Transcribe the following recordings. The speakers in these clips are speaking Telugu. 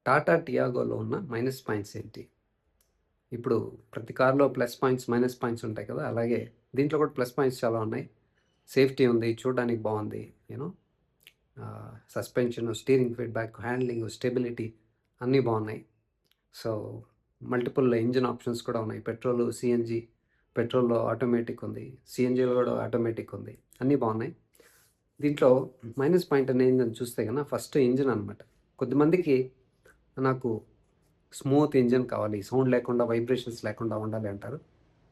టాటా టియాగోలో ఉన్న మైనస్ పాయింట్స్ ఏంటి? ఇప్పుడు ప్రతి కార్‌లో ప్లస్ పాయింట్స్, మైనస్ పాయింట్స్ ఉంటాయి కదా! అలాగే దీంట్లో కూడా ప్లస్ పాయింట్స్ చాలా ఉన్నాయి. సేఫ్టీ ఉంది, చూడడానికి బావుంది. You know suspension, steering feedback, handling, stability అన్నీ బావున్నాయి. సో, మల్టిపుల్ ఇంజిన్ ఆప్షన్స్ కూడా ఉన్నాయి. పెట్రోలు, సీఎన్‌జీ, పెట్రోల్‌లో ఆటోమేటిక్ ఉంది. సీఎన్‌జీలో కూడా ఆటోమేటిక్ ఉంది. అన్నీ బావున్నాయి. దీంట్లో మైనస్ పాయింట్ అనేది చూస్తే గన ఫస్ట్ ఇంజిన్ అనమాట. కొద్దిమందికి నాకు స్మూత్ ఇంజిన్ కావాలి, సౌండ్ లేకుండా, వైబ్రేషన్స్ లేకుండా ఉండాలి అంటారు.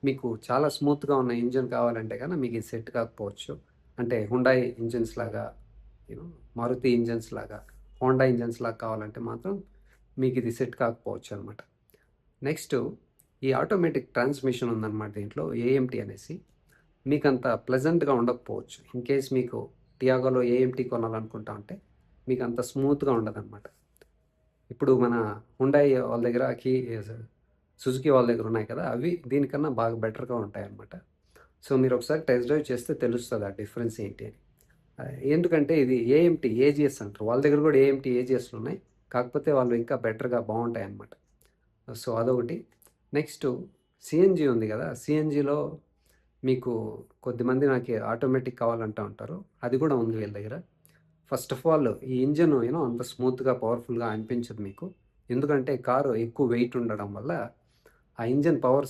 మీకు చాలా స్మూత్‌గా ఉన్న ఇంజిన్ కావాలంటే గన మీకు ఇది సెట్ కాకపోవచ్చు. అంటే హుండాయ్ ఇంజిన్స్ లాగా, యూనో మారుతి ఇంజిన్స్ లాగా, హోండా ఇంజిన్స్ లాగా కావాలంటే మాత్రం మీకు ఇది సెట్ కాకపోవచ్చు అనమాట. నెక్స్టు ఈ ఆటోమేటిక్ ట్రాన్స్‌మిషన్ ఉందనమాట దీంట్లో ఏఎంటీ అనేసి. మీకంత ప్లెజెంట్‌గా ఉండకపోవచ్చు. ఇన్‌కేస్ మీకు టియాగోలో ఏఎంటీ కొనాలనుకుంటా ఉంటే మీకంత స్మూత్‌గా ఉండదనమాట. ఇప్పుడు మన హుండాయ్ వాళ్ళ దగ్గర సుజుకి వాళ్ళ దగ్గర ఉన్నాయి కదా! అవి దీనికన్నా బాగా బెటర్‌గా ఉంటాయన్నమాట. సో, మీరొకసారి టెస్ట్ డ్రైవ్ చేస్తే తెలుస్తది ఆ డిఫరెన్స్ ఏంటి అని. ఎందుకంటే ఇది ఏఎంటీ, ఏజీఎస్ అంటారు. వాళ్ళ దగ్గర కూడా ఏఎంటీ, ఏజీఎస్‌లున్నాయి. కాకపోతే వాళ్ళు ఇంకా బెటర్‌గా బావుంటాయన్నమాట. సో, అదొకటి. నెక్స్టు సీఎన్‌జీ ఉంది కదా! సీఎన్‌జీలో మీకు కొద్దిమంది నాకు ఆటోమేటిక్ కావాలంటా ఉంటారు. అది కూడా ఉంది వీళ్ళ దగ్గర. ఫస్ట్ ఆఫ్ ఆల్ ఈ ఇంజిన్ అంత స్మూత్‌గా, పవర్‌ఫుల్‌గా అనిపించదు మీకు. ఎందుకంటే కారు ఎక్కువ వెయిట్ ఉండడం వల్ల ఆ ఇంజిన్ పవర్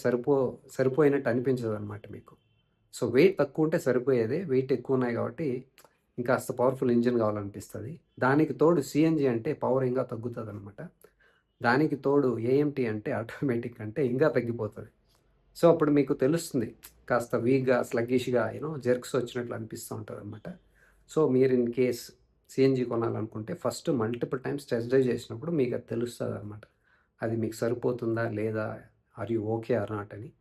సరిపోయినట్టు అనిపించదనమాట మీకు. సో, వెయిట్ తక్కువుంటే సరిపోయేది. వెయిట్ ఎక్కువున్నాయి కాబట్టి ఇంకాస్త పవర్‌ఫుల్ ఇంజిన్ కావాలనిపిస్తది. దానికి తోడు సీఎన్‌జీ అంటే పవర్ ఇంకా తగ్గుతదనమాట. దానికి తోడు ఏఎంటీ అంటే ఆటోమేటిక్ అంటే ఇంకా తగ్గిపోతది. సో, అప్పుడు మీకు తెలుస్తుంది. కాస్త వీక్‌గా, స్లగ్గిష్‌గా జెర్క్స్ వచ్చినట్లు అనిపిస్తూ ఉంటదనమాట. సో, మీరు ఇన్ కేస్ సీఎన్‌జీ కొనాలనుకుంటే first multiple times test drive చేసినప్పుడు మీకది తెలుస్తదనమాట. అది మీకు సరిపోతుందా? లేదా? Are you okay or not అని.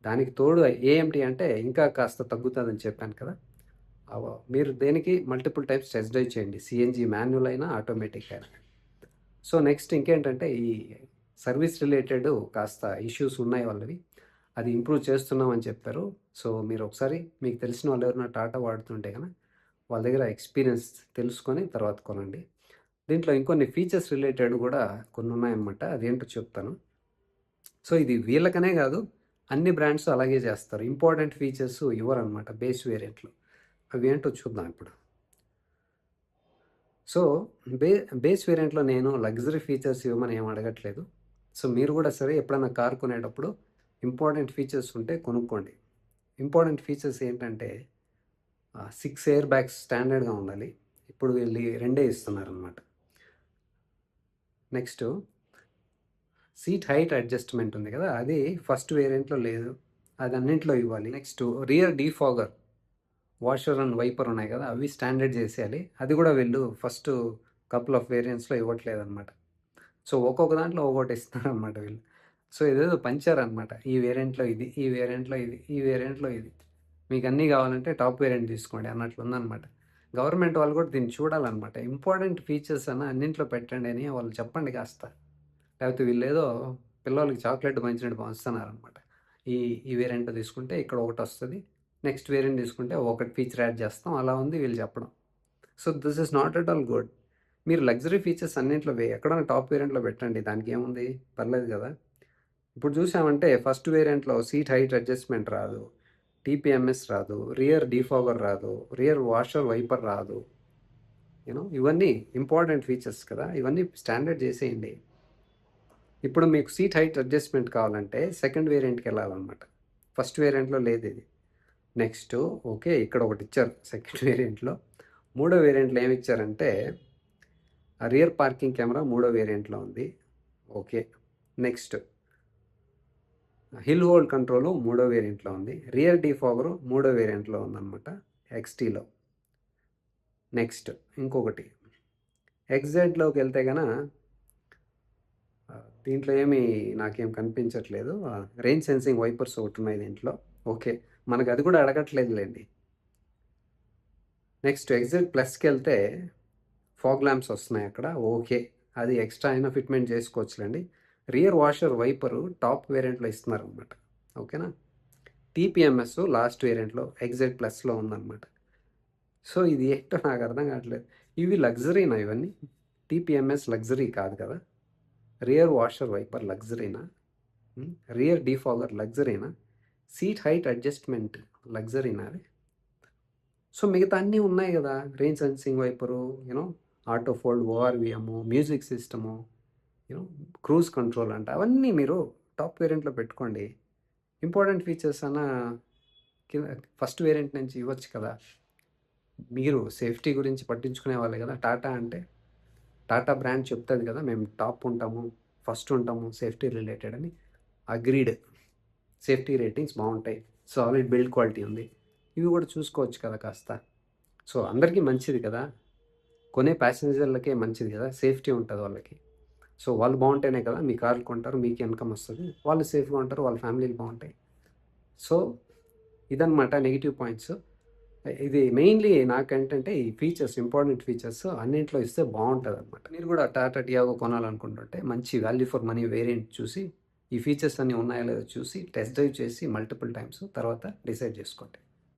దానికి తోడు ఏఎంటీ అంటే ఇంకా కాస్త తగ్గుతదని చెప్పాను కదా! మీరు దేనికి మల్టిపుల్ టైమ్స్ టెస్ట్ డ్రైవ్ చేయండి. సీఎన్‌జీ మాన్యువల్ అయినా, ఆటోమేటిక్ అయినా. సో, నెక్స్ట్ ఇంకేంటంటే ఈ సర్వీస్ రిలేటెడ్ కాస్త ఇష్యూస్ ఉన్నాయి వాళ్ళవి. అది ఇంప్రూవ్ చేస్తున్నామని చెప్పారు. సో, మీరు ఒకసారి మీకు తెలిసిన వాళ్ళు ఎవరైనా టాటా వాడుతుంటే గనక వాళ్ళ దగ్గర ఎక్స్‌పీరియన్స్ తెలుసుకొని తర్వాత కొనండి. దీంట్లో ఇంకొన్ని ఫీచర్స్ రిలేటెడ్ గూడా కొన్నున్నాయన్నమాట. అదేంటో చెప్తాను. సో, ఇది వీళ్ళకనే గాదు, అన్ని బ్రాండ్స్ అలాగే జేస్తారు. ఇంపార్టెంట్ ఫీచర్స్ ఇవ్వరనమాట బేస్ వేరియంట్‌లో. అవి ఏంటో చూద్దాం ఇప్పుడు. సో, బే బేస్ వేరియంట్‌లో నేను లగ్జరీ ఫీచర్స్ ఇవ్వమని ఏమి అడగట్లేదు. సో, మీరు గూడా సరే ఎప్పుడైనా కార్ కొనేటప్పుడు ఇంపార్టెంట్ ఫీచర్స్ ఉంటే కొనుక్కోండి. ఇంపార్టెంట్ ఫీచర్స్ ఏంటంటే 6 ఎయిర్ బ్యాగ్స్ స్టాండర్డ్‌గా ఉండాలి. ఇప్పుడు వీళ్ళు 2 ఇస్తున్నారనమాట. నెక్స్టు సీట్ హైట్ అడ్జస్ట్‌మెంట్ ఉంది గదా! అది ఫస్ట్ వేరియంట్‌లో లేదు. అది అన్నింట్లో ఇవ్వాలి. Next rear defogger, washer and wiper ఉన్నాయి గదా! అవి స్టాండర్డ్ జేసేయాలి. అది గూడా వీళ్ళు ఫస్ట్ కపుల్ ఆఫ్ వేరియంట్స్‌లో ఇవ్వట్లేదనమాట. సో, ఒక్కొక్క దాంట్లో ఒక్కోటి ఇస్తున్నారనమాట వీళ్ళు. సో, ఇదేదో పంచారనమాట. ఈ వేరియంట్‌లో ఇది, ఈ వేరియంట్‌లో ఇది, ఈ వేరియంట్‌లో ఇది. మీకన్నీ గావాలంటే టాప్ వేరియంట్ తీసుకోండి అన్నట్లుందనమాట. గవర్నమెంట్ వాళ్ళు గూడా దీన్ని చూడాలనమాట. ఇంపార్టెంట్ ఫీచర్స్ అన్నా అన్నింట్లో పెట్టండి అని వాళ్ళు చెప్పండి కాస్త. లేకపోతే వీళ్ళేదో పిల్లోళ్ళకి చాక్లెట్ పంచినట్టు పంచుతున్నారనమాట. ఈ ఈ వేరియంట్ తీసుకుంటే ఇక్కడ ఒకటొస్తది. నెక్స్ట్ వేరియంట్ తీసుకుంటే ఒకటి ఫీచర్ యాడ్ చేస్తాం. అలా ఉంది వీళ్ళు చెప్పడం. So, this is not at all good. మీరు లగ్జరీ ఫీచర్స్ అన్నింట్లో ఎక్కడైనా టాప్ వేరియంట్‌లో పెట్టండి. దానికేముంది? పర్లేదు గదా! ఇప్పుడు చూసామంటే ఫస్ట్ వేరియంట్‌లో సీట్ హైట్ అడ్జస్ట్‌మెంట్ రాదు. టీపీఎంఎస్ రాదు. రియర్ డీఫాగర్ రాదు. రియర్ వాషర్ వైపర్ రాదు. ఇవన్నీ ఇంపార్టెంట్ ఫీచర్స్ కదా! ఇవన్నీ స్టాండర్డ్ చేసేయండి. ఇప్పుడు మీకు సీట్ హైట్ అడ్జస్ట్‌మెంట్ కావాలంటే సెకండ్ వేరియంట్‌కెళ్ళాలనమాట. ఫస్ట్ వేరియంట్‌లో లేదిది. Next okay. ఇక్కడ ఒకటిచ్చారు సెకండ్ వేరియంట్‌లో. మూడో వేరియంట్‌లో ఏమిచ్చారంటే రియర్ పార్కింగ్ కెమెరా మూడో వేరియంట్‌లో ఉంది. Okay. Next hill hold control మూడో వేరియంట్‌లో ఉంది. రియర్ డీఫాగరు మూడో వేరియంట్‌లో ఉందనమాట ఎక్స్‌టీలో. నెక్స్ట్ ఇంకొకటి ఎక్స్‌జెడ్‌లోకెళ్తే దీంట్లో ఏమి నాకేం కనిపించట్లేదు. రెయిన్ సెన్సింగ్ వైపర్స్ ఒకటున్నాయి దీంట్లో. ఓకే. మనకది కూడా అడగట్లేదులెండి. నెక్స్ట్ ఎగ్జిట్ ప్లస్‌కెళ్తే ఫాగ్ ల్యాంప్స్ వస్తున్నాయి అక్కడ. ఓకే. అది ఎక్స్‌ట్రా అయినా ఫిట్‌మెంట్ చేసుకోవచ్చులెండి. రియర్ వాషర్ వైపరు టాప్ వేరియంట్‌లో ఇస్తున్నారనమాట. ఓకేనా? టీపీఎంఎస్ లాస్ట్ వేరియంట్‌లో ఎగ్జిట్ ప్లస్‌లో ఉందనమాట. సో, ఇది ఏంటో నాకు అర్థం కావట్లేదు. ఇవి లగ్జరీనా ఇవన్నీ? టీపీఎంఎస్ లగ్జరీ కాదు కదా! రియర్ వాషర్ వైపర్ లగ్జరీనా, రియర్ డీఫాగర్ లగ్జరీనా, సీట్ హైట్ అడ్జస్ట్మెంట్ లగ్జరీనా అది. సో మిగతా అన్నీ ఉన్నాయి కదా, rain sensing wiper, you know auto fold ORVM, music system, you know cruise control అంట, అవన్నీ మీరు టాప్ వేరియంట్లో పెట్టుకోండి. ఇంపార్టెంట్ ఫీచర్స్ అన్న ఫస్ట్ వేరియంట్ నుంచి ఇవ్వచ్చు కదా. మీరు సేఫ్టీ గురించి పట్టించుకునే వాళ్ళే కదా. టాటా అంటే టాటా బ్రాండ్ చెప్తుంది కదా, మేము టాప్ ఉంటాము, ఫస్ట్ ఉంటాము సేఫ్టీ రిలేటెడ్ అని. అగ్రీడ్, సేఫ్టీ రేటింగ్స్ బాగుంటాయి, సాలిడ్ బిల్డ్ క్వాలిటీ ఉంది, ఇవి కూడా చూసుకోవచ్చు కదా కాస్త. సో అందరికీ మంచిది కదా, కొనే ప్యాసింజర్లకే మంచిది కదా, సేఫ్టీ ఉంటుంది వాళ్ళకి. సో వాళ్ళు బాగుంటేనే కదా మీ కార్లు కొంటారు, మీకు ఇన్కమ్ వస్తుంది, వాళ్ళు సేఫ్గా ఉంటారు, వాళ్ళ ఫ్యామిలీలు బాగుంటాయి. సో ఇదన్నమాట నెగిటివ్ పాయింట్స్. ఇది మెయిన్లీ నాకేంటంటే ఈ ఫీచర్స్, ఇంపార్టెంట్ ఫీచర్స్ అన్నింటిలో ఇస్తే బాగుంటుంది అనమాట. మీరు కూడా టాటా టియాగో కొనాలనుకుంటుంటే మంచి వాల్యూ ఫర్ మనీ వేరియంట్ చూసి, ఈ ఫీచర్స్ అన్నీ ఉన్నాయో లేదో చూసి టెస్ట్ డ్రైవ్ చేసి మల్టిపుల్ టైమ్స్ తర్వాత డిసైడ్ చేసుకోండి.